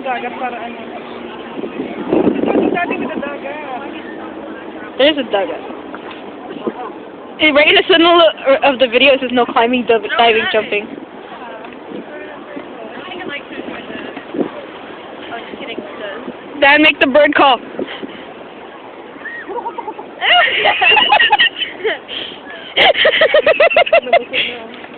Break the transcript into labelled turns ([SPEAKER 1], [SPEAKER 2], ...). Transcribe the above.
[SPEAKER 1] dagat para ano. Dati may dagat.
[SPEAKER 2] There's a dagat. Right in the middle of the video, it says no climbing, diving, jumping.
[SPEAKER 3] I think I'd like to enjoy the... Oh, just kidding. The...
[SPEAKER 2] Dad, make the bird call.
[SPEAKER 1] Ano ba